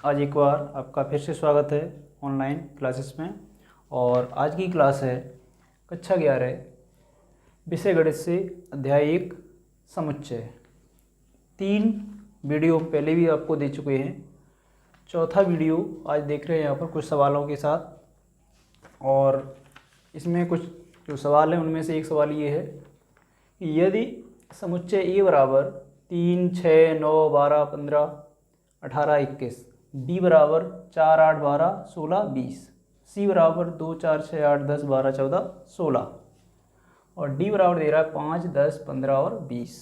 आज एक बार आपका फिर से स्वागत है ऑनलाइन क्लासेस में। और आज की क्लास है कक्षा 11 विषय गणित से अध्याय 1 समुच्चय। 3 वीडियो पहले भी आपको दे चुके हैं, चौथा वीडियो आज देख रहे हैं यहाँ पर कुछ सवालों के साथ। और इसमें कुछ जो सवाल हैं उनमें से एक सवाल ये है कि यदि समुच्चय ए बराबर 3, 6, 9, 12, 15, 18, 21, बी बराबर 4, 8, 12, 16, 20, सी बराबर 2, 4, 6, 8, 10, 12, 14, 16 और डी बराबर दे रहा है 5, 10, 15 और 20।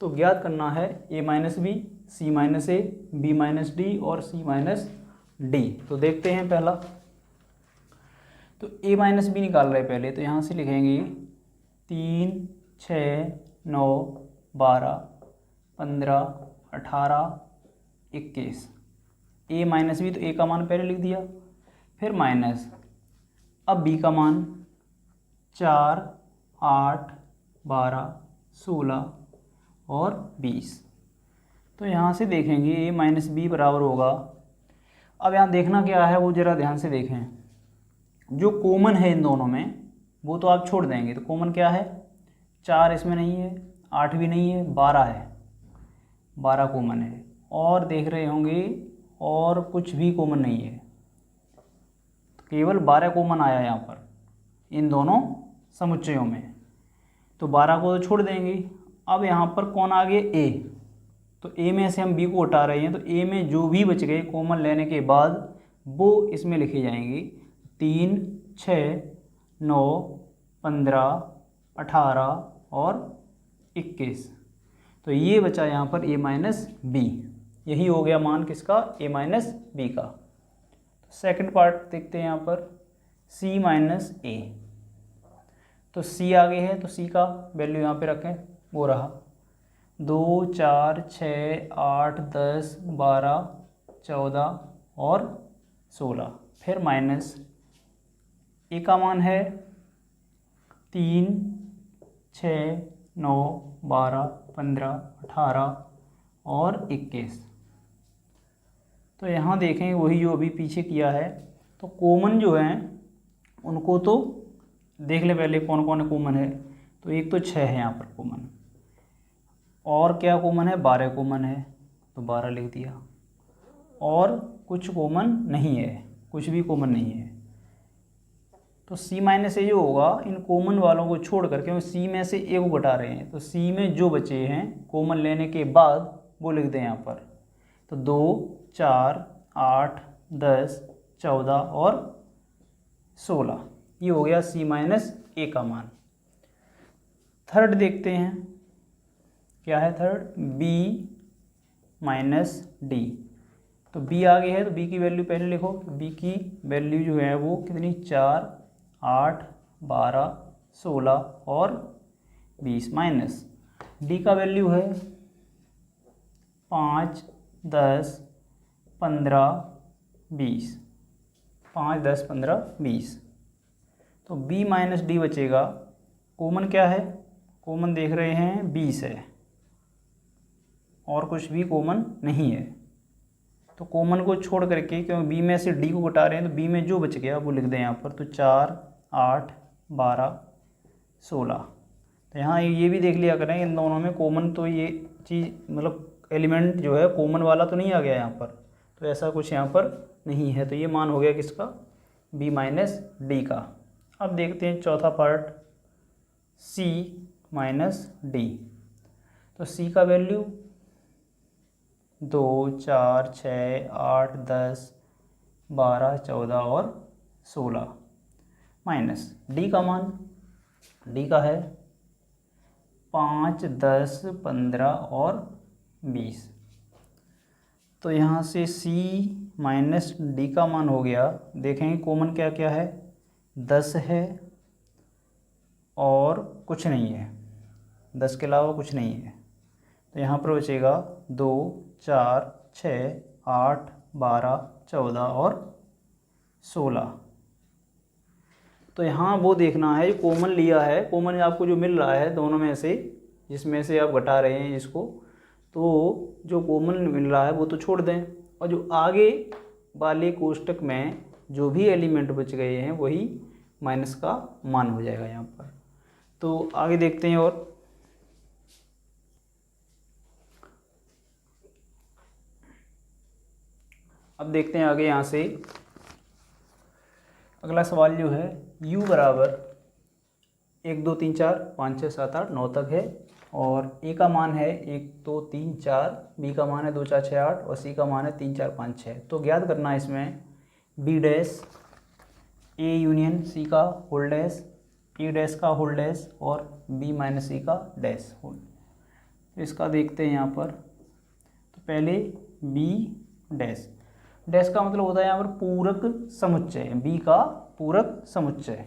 तो ज्ञात करना है ए माइनस बी, सी माइनस ए, बी माइनस डी और सी माइनस डी। तो देखते हैं पहला, तो ए माइनस बी निकाल रहे हैं पहले, तो यहाँ से लिखेंगे 3, 6, 9, 12, 15, 18, 21। ए माइनस बी, तो ए का मान पहले लिख दिया, फिर माइनस, अब बी का मान 4, 8, 12, 16 और 20। तो यहाँ से देखेंगे ए माइनस बी बराबर होगा, अब यहाँ देखना क्या है वो ज़रा ध्यान से देखें। जो कॉमन है इन दोनों में वो तो आप छोड़ देंगे, तो कॉमन क्या है, 4 इसमें नहीं है, 8 भी नहीं है, 12 है, 12 कॉमन है। और देख रहे होंगे और कुछ भी कॉमन नहीं है, तो केवल 12 कॉमन आया यहाँ पर इन दोनों समुच्चयों में, तो 12 को तो छोड़ देंगे। अब यहाँ पर कौन आ गया, ए, तो ए में से हम बी को हटा रहे हैं, तो ए में जो भी बच गए कॉमन लेने के बाद वो इसमें लिखे जाएंगे। 3, 6, 9, 15, 18 और 21। तो ये बचा यहाँ पर ए माइनस बी, यही हो गया मान किसका, ए माइनस बी का। तो सेकंड पार्ट देखते हैं यहाँ पर, सी माइनस ए। तो सी आगे है, तो सी का वैल्यू यहाँ पे रखें, वो रहा 2, 4, 6, 8, 10, 12, 14 और 16। फिर माइनस ए का मान है 3, 6, 9, 12, 15, 18 और 21। तो यहाँ देखें वही जो अभी पीछे किया है, तो कॉमन जो हैं उनको तो देख ले पहले कौन कौन कॉमन है। तो एक तो 6 है यहाँ पर कॉमन, और क्या कॉमन है, 12 कॉमन है, तो 12 लिख दिया। और कुछ कॉमन नहीं है, कुछ भी कॉमन नहीं है। तो सी माइनस ए जो होगा इन कॉमन वालों को छोड़ कर, क्योंकि सी में से ए को घटा रहे हैं, तो सी में जो बचे हैं कॉमन लेने के बाद वो लिख दें यहाँ पर। तो 2, 4, 8, 10, 14 और 16, ये हो गया सी माइनस ए का मान। थर्ड देखते हैं, क्या है थर्ड, बी माइनस डी। तो बी आगे है, तो बी की वैल्यू पहले लिखो। बी की वैल्यू जो है वो कितनी, 4, 8, 12, 16 और 20। माइनस डी का वैल्यू है 5, 10, 15, 20, 5, 10, 15, 20। तो b माइनस डी बचेगा, कॉमन क्या है, कॉमन देख रहे हैं 20 है, और कुछ भी कॉमन नहीं है। तो कॉमन को छोड़ करके, क्योंकि b में से d को घटा रहे हैं, तो b में जो बच गया वो लिख दें यहाँ पर। तो 4, 8, 12, 16। तो यहाँ ये भी देख लिया करें इन दोनों में कॉमन, तो ये चीज़ मतलब एलिमेंट जो है कॉमन वाला तो नहीं आ गया यहाँ पर, तो ऐसा कुछ यहाँ पर नहीं है। तो ये मान हो गया किसका, b माइनस डी का। अब देखते हैं चौथा पार्ट, c माइनस डी। तो c का वैल्यू 2, 4, 6, 8, 10, 12, 14 और 16। माइनस डी का मान, डी का है 5, 10, 15 और 20। तो यहाँ से c माइनस डी का मान हो गया। देखेंगे कॉमन क्या क्या है, 10 है और कुछ नहीं है, 10 के अलावा कुछ नहीं है। तो यहाँ पर बचेगा 2, 4, 6, 8, 12, 14 और 16। तो यहाँ वो देखना है जो कॉमन लिया है, कॉमन आपको जो मिल रहा है दोनों में से, जिसमें से आप घटा रहे हैं इसको, तो जो कॉमन मिल रहा है वो तो छोड़ दें। और जो आगे वाले कोष्टक में जो भी एलिमेंट बच गए हैं वही माइनस का मान हो जाएगा यहाँ पर। तो आगे देखते हैं और अब देखते हैं आगे यहाँ से अगला सवाल जो है u बराबर 1 2 3 4 5 6 7 8 9 तक है और a का मान है 1 2 3 4, b का मान है 2 4 6 8 और c का मान है 3 4 5 6। तो ज्ञात करना है इसमें b dash a union c का होल डैश, a डैश का होल डैश और b माइनस c का डैश होल। तो इसका देखते हैं यहाँ पर। तो पहले b डैश, डैश का मतलब होता है यहाँ पर पूरक समुच्चय, b का पूरक समुच्चय।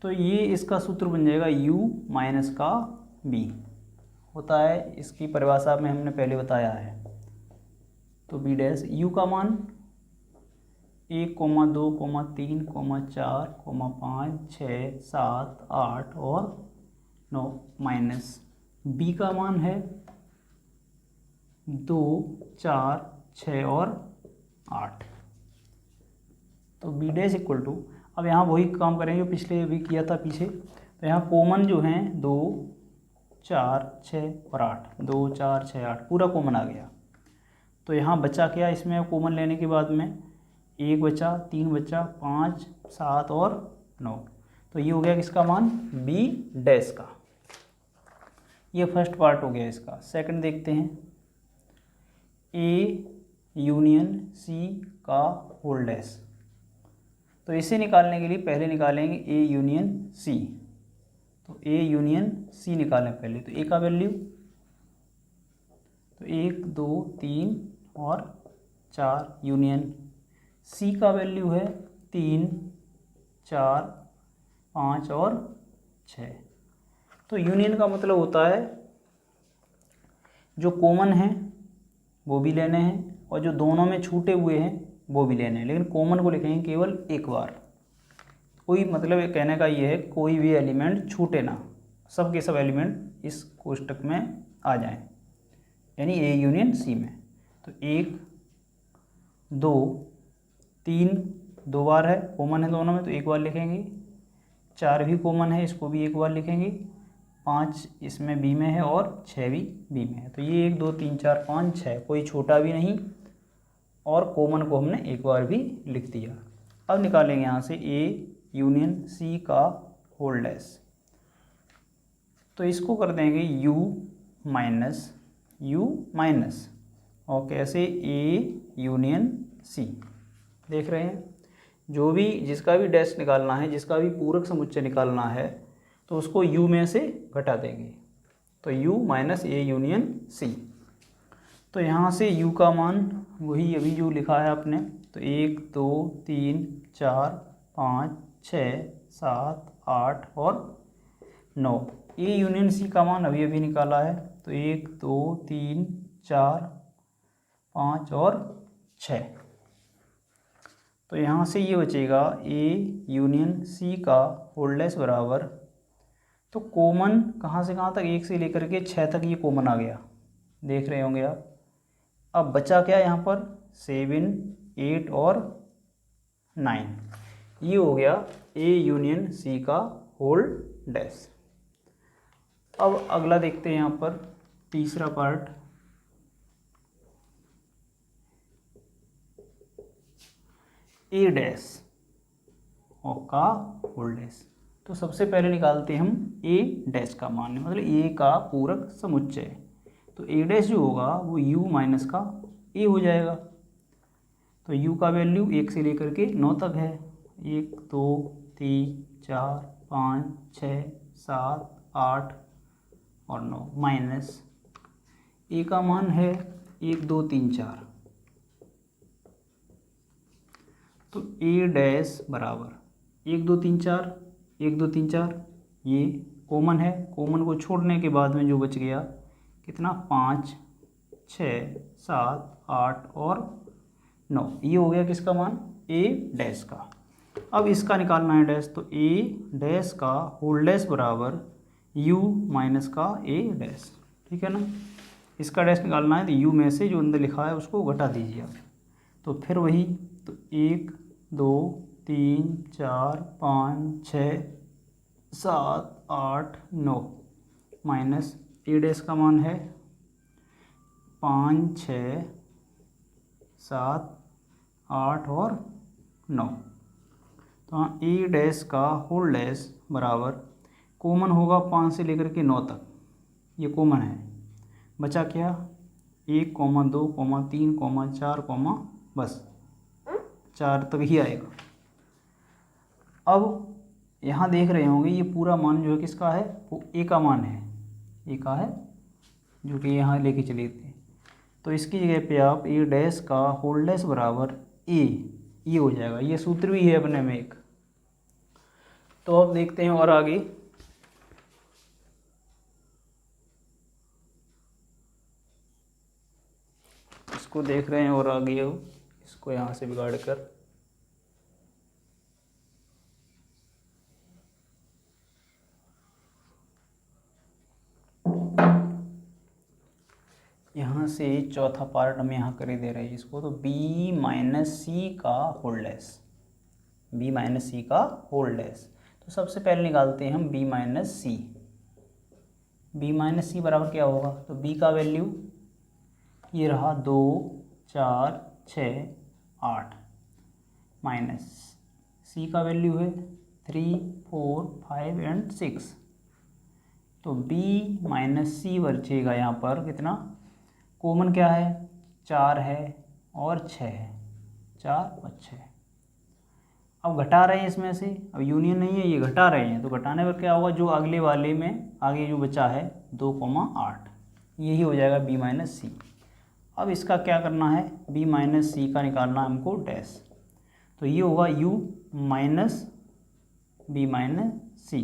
तो ये इसका सूत्र बन जाएगा u माइनस का b होता है, इसकी परिभाषा में हमने पहले बताया है। तो b डैश u का मान 1, 2, 3, 4, 5, 6, 7, 8 और 9 माइनस b का मान है 2, 4, 6 और 8। तो b डैश इक्वल टू, अब यहाँ वही काम करेंगे जो पिछले भी किया था पीछे। तो यहाँ कॉमन जो हैं 2, 4, 6 और 8, 2, 4, 6, 8 पूरा कॉमन आ गया। तो यहाँ बचा क्या, इसमें कॉमन लेने के बाद में 1 बचा, 3 बचा, 5, 7 और 9। तो ये हो गया किसका मान, b डैश का। ये फर्स्ट पार्ट हो गया इसका। सेकंड देखते हैं a यूनियन c का होल डैश। तो इसे निकालने के लिए पहले निकालेंगे a यूनियन c। तो a यूनियन c निकालें पहले। तो a का वैल्यू तो 1 2 3 और 4 यूनियन c का वैल्यू है 3 4 5 और 6। तो यूनियन का मतलब होता है जो कॉमन है वो भी लेने हैं और जो दोनों में छूटे हुए हैं वो भी लेने हैं, लेकिन कॉमन को लिखेंगे केवल एक बार। कोई मतलब ये कहने का ये है कोई भी एलिमेंट छूटे ना, सब के सब एलिमेंट इस कोष्टक में आ जाएं, यानी ए यूनियन सी में। तो 1 2 3 दो बार है, कॉमन है दोनों में तो एक बार लिखेंगे। 4 भी कॉमन है, इसको भी एक बार लिखेंगे। 5 इसमें बी में है और 6 भी बी में है। तो ये 1 2 3 4 5 6 कोई छोटा भी नहीं और कॉमन को हमने एक बार भी लिख दिया। अब निकालेंगे यहाँ से ए यूनियन सी का होल डैश। तो इसको कर देंगे u माइनस और कैसे ए यूनियन सी। देख रहे हैं, जो भी जिसका भी डैश निकालना है, जिसका भी पूरक समुच्चय निकालना है तो उसको u में से घटा देंगे। तो u minus A union C. तो यहाँ से u का मान वही अभी जो लिखा है आपने। तो 1 2 3 4 5 6 7 8 और 9। ए यूनियन सी का मान अभी अभी निकाला है। तो 1 2 3 4 5 और 6। तो यहाँ से ये बचेगा ए यूनियन सी का होल डैश बराबर, तो कॉमन कहाँ से कहाँ तक, 1 से लेकर के 6 तक ये कॉमन आ गया, देख रहे होंगे आप। अब बचा क्या यहाँ पर, 7 8 और 9। ये हो गया ए यूनियन सी का होल डैश। अब अगला देखते हैं यहाँ पर तीसरा पार्ट। ए डैश और का होल डैश। तो सबसे पहले निकालते हैं हम ए डैश का मान, मतलब ए का पूरक समुच्चय। तो ए डैश जो होगा वो u माइनस का ए हो जाएगा। तो u का वैल्यू 1 से लेकर के 9 तक है। 1 2 3 4 5 6 7 8 और 9 माइनस ए का मान है 1 2 3 4। तो ए डैश बराबर 1 2 3 4 1 2 3 4, ये कॉमन है। कॉमन को छोड़ने के बाद में जो बच गया कितना, 5 6 7 8 और 9। ये हो गया किसका मान, ए डैश का। अब इसका निकालना है डैश। तो ए डैश का होल डैश बराबर u माइनस का ए डैश, ठीक है ना। इसका डैश निकालना है तो u में से जो अंदर लिखा है उसको घटा दीजिए आप। तो फिर वही, तो 1 2 3 4 5 6 7 8 9 माइनस ए डैश का मान है 5 6 7 8 और 9। तो हाँ ए डैश का होल डैश बराबर कॉमन होगा 5 से लेकर के 9 तक, ये कॉमन है। बचा क्या 1 2 3 4 बस 4 तक ही आएगा। अब यहाँ देख रहे होंगे ये पूरा मान जो है किसका है, वो ए का मान है, ए का है, जो कि यहाँ लेके चले थे। तो इसकी जगह पे आप ए डैश का होल डैश बराबर ए हो जाएगा। ये सूत्र भी है अपने में एक। तो अब देखते हैं और आगे। इसको देख रहे हैं और आगे हो, इसको यहाँ से बिगाड़ कर यहाँ से चौथा पार्ट हम यहाँ कर ही दे रहे हैं इसको। तो b माइनस सी का होल डैश, b माइनस सी का होल डैश। तो सबसे पहले निकालते हैं हम b माइनस सी। b माइनस सी बराबर क्या होगा, तो b का वैल्यू ये रहा 2 4 6 8 माइनस c का वैल्यू है 3 4 5 एंड 6। तो b माइनस सी बचेगा यहाँ पर कितना, कॉमन क्या है 4 है और 6 है, 4 और 6। अब घटा रहे हैं इसमें से, अब यूनियन नहीं है, ये घटा रहे हैं। तो घटाने पर क्या होगा, जो अगले वाले में आगे जो बचा है 2 8, यही हो जाएगा b माइनस सी। अब इसका क्या करना है, b माइनस सी का निकालना है हमको डैश। तो ये होगा u माइनस b माइनस सी।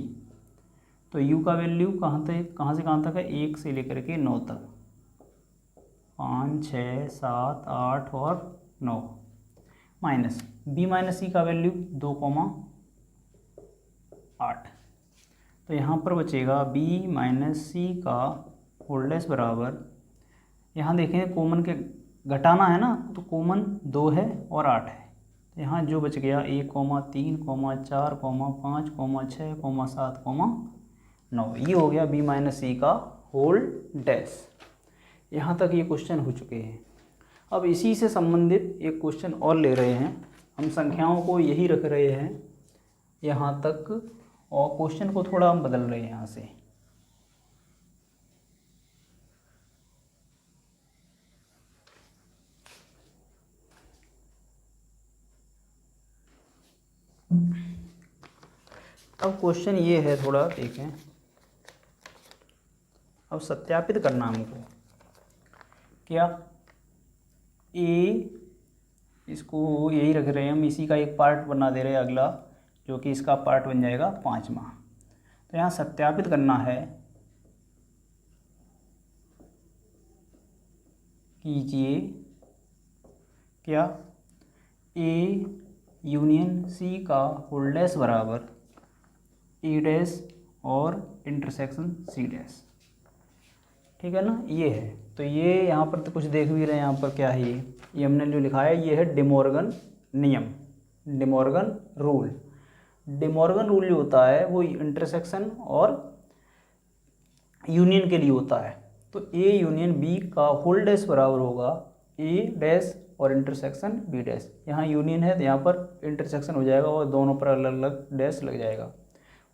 तो u का वैल्यू कहाँ से कहाँ तक है, 1 से लेकर के 9 तक, 5 6 7 8 और 9 माइनस b माइनस सी का वैल्यू 2 8। तो यहाँ पर बचेगा b माइनस सी का होल डैश बराबर, यहाँ देखें कॉमन के घटाना है ना, तो कॉमन 2 है और 8 है। तो यहाँ जो बच गया 1 3 4 5 6 7 9, ये हो गया b माइनस सी का होल डैश। यहाँ तक ये क्वेश्चन हो चुके हैं। अब इसी से संबंधित एक क्वेश्चन और ले रहे हैं हम, संख्याओं को यही रख रहे हैं यहाँ तक, और क्वेश्चन को थोड़ा हम बदल रहे हैं यहाँ से। अब क्वेश्चन ये है, थोड़ा देखें। अब सत्यापित करना हमको क्या, ए इसको यही रख रहे हैं हम, इसी का एक पार्ट बना दे रहे हैं अगला, जो कि इसका पार्ट बन जाएगा 5वां। तो यहाँ सत्यापित करना है, कीजिए क्या ए यूनियन सी का होल डैश बराबर ए डैश और इंटरसेक्शन सी डैश, ठीक है ना, ये है। तो ये यहाँ पर तो कुछ देख भी रहे हैं, यहाँ पर क्या है ये हमने जो लिखा है ये है डिमॉर्गन नियम, डिमॉर्गन रूल। डिमॉर्गन रूल जो होता है वो इंटरसेक्शन और यूनियन के लिए होता है। तो ए यूनियन बी का होल डैश बराबर होगा ए डैश और इंटरसेक्शन बी डैश। यहाँ यूनियन है तो यहाँ पर इंटरसेक्शन हो जाएगा और दोनों पर अलग अलग डैश लग जाएगा।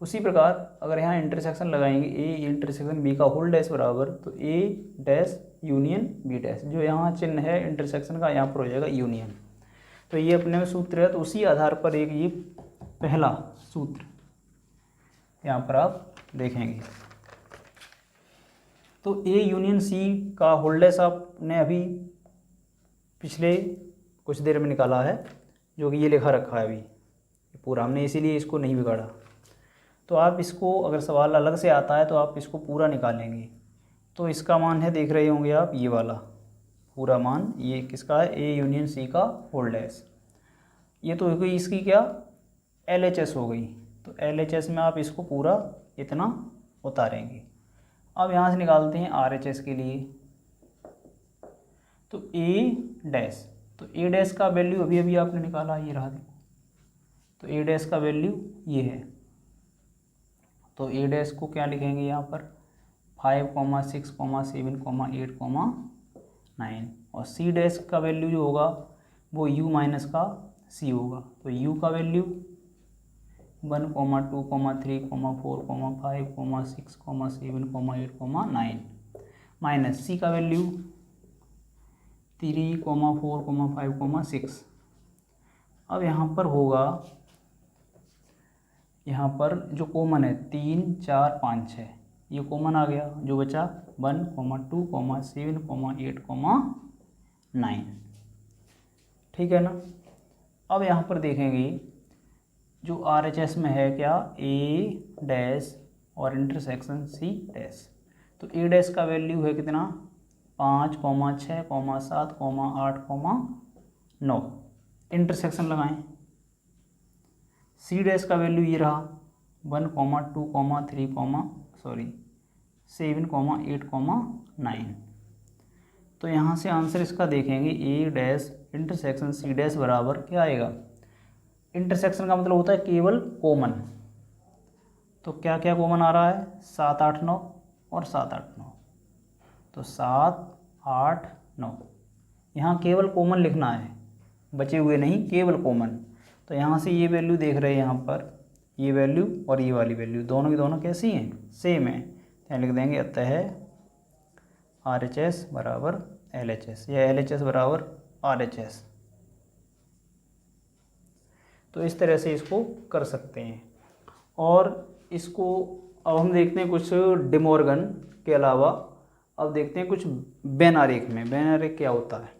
उसी प्रकार अगर यहाँ इंटरसेक्शन लगाएंगे ए इंटरसेक्शन बी का होल डैश बराबर, तो ए डैश यूनियन बी डैश, जो यहाँ चिन्ह है इंटरसेक्शन का यहाँ पर हो जाएगा यूनियन। तो ये अपने में सूत्र है, तो उसी आधार पर एक ये पहला सूत्र यहाँ पर आप देखेंगे। तो ए यूनियन सी का होल डैश आपने अभी पिछले कुछ देर में निकाला है, जो कि ये लिखा रखा है अभी पूरा, हमने इसीलिए इसको नहीं बिगाड़ा। तो आप इसको अगर सवाल अलग से आता है तो आप इसको पूरा निकालेंगे। तो इसका मान है, देख रहे होंगे आप, ये वाला पूरा मान, ये किसका है, ए यूनियन सी का होल डैश। ये तो हो गई इसकी क्या, LHS हो गई। तो LHS में आप इसको पूरा इतना उतारेंगे। अब यहाँ से निकालते हैं RHS के लिए। तो ए डैश, तो ए डैश का वैल्यू अभी अभी आपने निकाला, ये रहा देखो। तो ए डैश का वैल्यू ये है, तो ए डैश को क्या लिखेंगे यहाँ पर 5, 6, 7, 8, 9। और सी डैश का वैल्यू जो होगा वो यू माइनस का सी होगा। तो यू का वैल्यू 1, 2, 3, 4, 5, 6, 7, 8, 9 माइनस सी का वैल्यू 3, 4, 5, 6। अब यहाँ पर होगा, यहाँ पर जो कॉमन है 3, 4, 5, 6 ये कॉमन आ गया, जो बचा 1, 2, 7, 8, 9। ठीक है ना। अब यहाँ पर देखेंगे जो RHS में है क्या ए डैश और इंटरसेक्शन सी डैश। तो ए डैश का वैल्यू है कितना 5, 6, 7, 8, 9। इंटरसेक्शन लगाएं। सी डैश का वैल्यू ये रहा 1, 2, 3, 7, 8, 9। तो यहाँ से आंसर इसका देखेंगे ए डैश इंटरसेक्शन सी डैश बराबर क्या आएगा। इंटरसेक्शन का मतलब होता है केवल कॉमन। तो क्या क्या कॉमन आ रहा है 7, 8, 9 और 7, 8, 9। तो 7, 8, 9 यहाँ केवल कॉमन लिखना है, बचे हुए नहीं, केवल कॉमन। तो यहाँ से ये वैल्यू देख रहे हैं, यहाँ पर ये वैल्यू और ये वाली वैल्यू दोनों की दोनों कैसी हैं, सेम है। यहाँ लिख देंगे अतः RHS बराबर LHS या LHS बराबर RHS। तो इस तरह से इसको कर सकते हैं। और इसको अब हम देखते हैं कुछ डिमॉर्गन के अलावा, अब देखते हैं कुछ बेन आरेख में। बेन आरेख क्या होता है।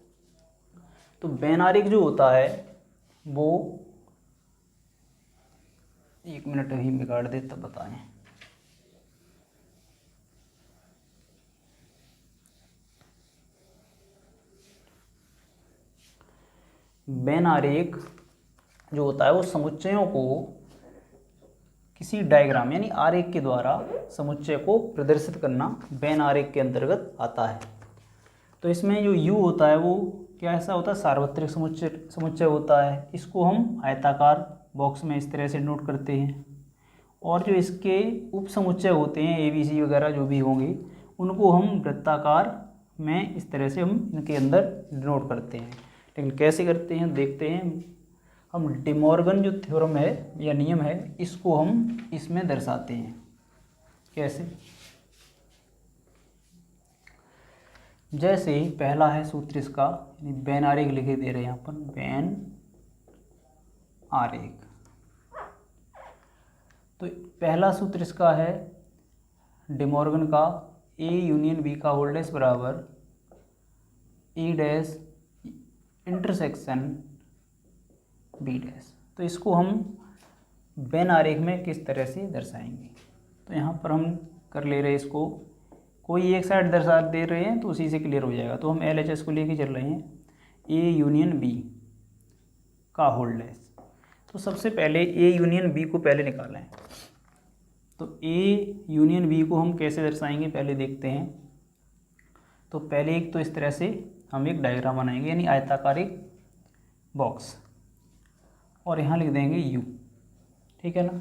तो बेन आरेख जो होता है वो 1 मिनट ही बिगाड़ दे तब बताएं। बेन आरेख जो होता है वो समुच्चयों को किसी डायग्राम यानी आरेख के द्वारा समुच्चय को प्रदर्शित करना बेन आरेख के अंतर्गत आता है। तो इसमें जो U होता है वो क्या ऐसा होता है सार्वत्रिक समुच्चय होता है। इसको हम आयताकार बॉक्स में इस तरह से नोट करते हैं। और जो इसके उप समुच्चय होते हैं ABC वगैरह जो भी होंगे उनको हम वृत्ताकार में इस तरह से हम इनके अंदर नोट करते हैं। लेकिन कैसे करते हैं देखते हैं। हम डिमॉर्गन जो थ्योरम है या नियम है इसको हम इसमें दर्शाते हैं। कैसे, जैसे पहला है सूत्र इसका बेन आरेख लिखे दे रहे हैं यहाँ पर बेन आरेख। तो पहला सूत्र इसका है डिमॉर्गन का A यूनियन B का होल डैश बराबर E dash intersection B dash. तो इसको हम बेन आरेख में किस तरह से दर्शाएंगे। तो यहाँ पर हम कर ले रहे हैं इसको, कोई एक साइड दर्शा दे रहे हैं तो उसी से क्लियर हो जाएगा। तो हम LHS को लेके चल रहे हैं A यूनियन B का होल डैश। तो सबसे पहले A यूनियन B को पहले निकालें। तो A यूनियन B को हम कैसे दर्शाएंगे पहले देखते हैं। तो पहले एक तो इस तरह से हम एक डायग्राम बनाएंगे यानी आयताकार एक बॉक्स और यहाँ लिख देंगे U। ठीक है ना।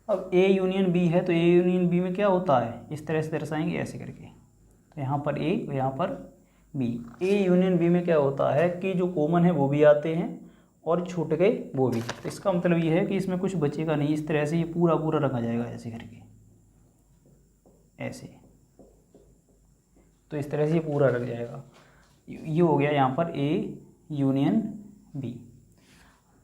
अब A यूनियन B है तो A यूनियन B में क्या होता है इस तरह से दर्शाएंगे ऐसे करके। तो यहाँ पर A और यहाँ पर B। A यूनियन B में क्या होता है कि जो कॉमन है वो भी आते हैं और छूट गए वो भी। तो इसका मतलब ये है कि इसमें कुछ बचेगा नहीं, इस तरह से ये पूरा पूरा रखा जाएगा ऐसे करके ऐसे। तो इस तरह से ये पूरा रख जाएगा। ये हो गया यहाँ पर A यूनियन B।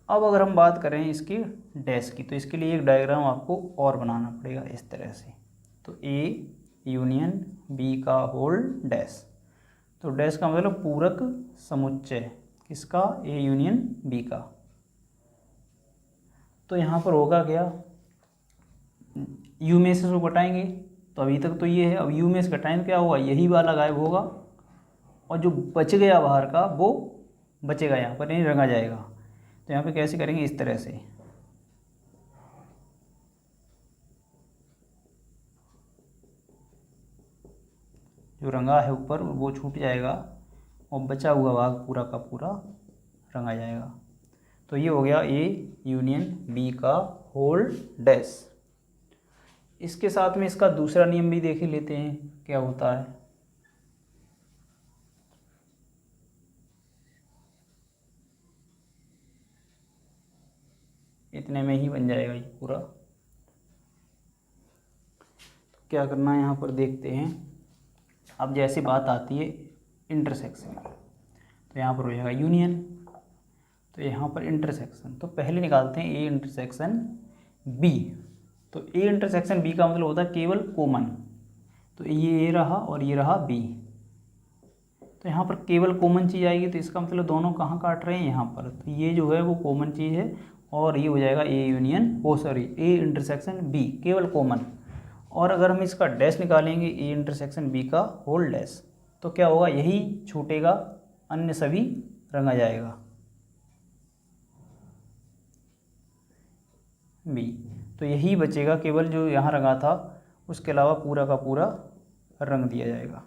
अब अगर हम बात करें इसकी डैश की तो इसके लिए एक डायग्राम आपको और बनाना पड़ेगा इस तरह से। तो A यूनियन B का होल डैश। तो डैश का मतलब पूरक समुच्चय किसका A यूनियन B का। तो यहाँ पर होगा क्या U में से जो घटाएंगे तो अभी तक तो ये है, अब U में से घटाएंगे क्या होगा यही वाला गायब होगा और जो बच गया बाहर का वो बचेगा यहाँ पर नहीं रंगा जाएगा। तो यहाँ पे कैसे करेंगे इस तरह से। जो रंगा है ऊपर वो छूट जाएगा और बचा हुआ भाग पूरा का पूरा रंगा जाएगा। तो ये हो गया ए यूनियन बी का होल डैश। इसके साथ में इसका दूसरा नियम भी देख ही लेते हैं क्या होता है। इतने में ही बन जाएगा ये पूरा। तो क्या करना है यहाँ पर देखते हैं। अब जैसी बात आती है इंटरसेक्शन, तो यहाँ पर हो जाएगा यूनियन, तो यहाँ पर इंटरसेक्शन। तो पहले निकालते हैं ए इंटरसेक्शन बी। तो ए इंटरसेक्शन बी का मतलब होता है केवल कॉमन। तो ये रहा और ये रहा बी। तो यहाँ पर केवल कॉमन चीज़ आएगी, तो इसका मतलब दोनों कहाँ काट रहे हैं, यहाँ पर। तो ये जो है वो कॉमन चीज़ है और ये हो जाएगा A union A intersection B केवल कॉमन। और अगर हम इसका डैश निकालेंगे ए इंटरसेक्शन बी का होल डैश, तो क्या होगा, यही छूटेगा, अन्य सभी रंगा जाएगा बी। तो यही बचेगा, केवल जो यहाँ रंगा था उसके अलावा पूरा का पूरा रंग दिया जाएगा।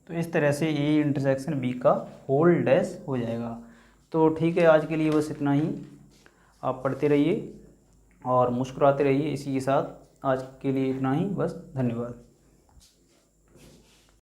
तो इस तरह से ए इंटरसेक्शन बी का होल डैश हो जाएगा। तो ठीक है, आज के लिए बस इतना ही। आप पढ़ते रहिए और मुस्कुराते रहिए। इसी के साथ आज के लिए इतना ही, बस। धन्यवाद।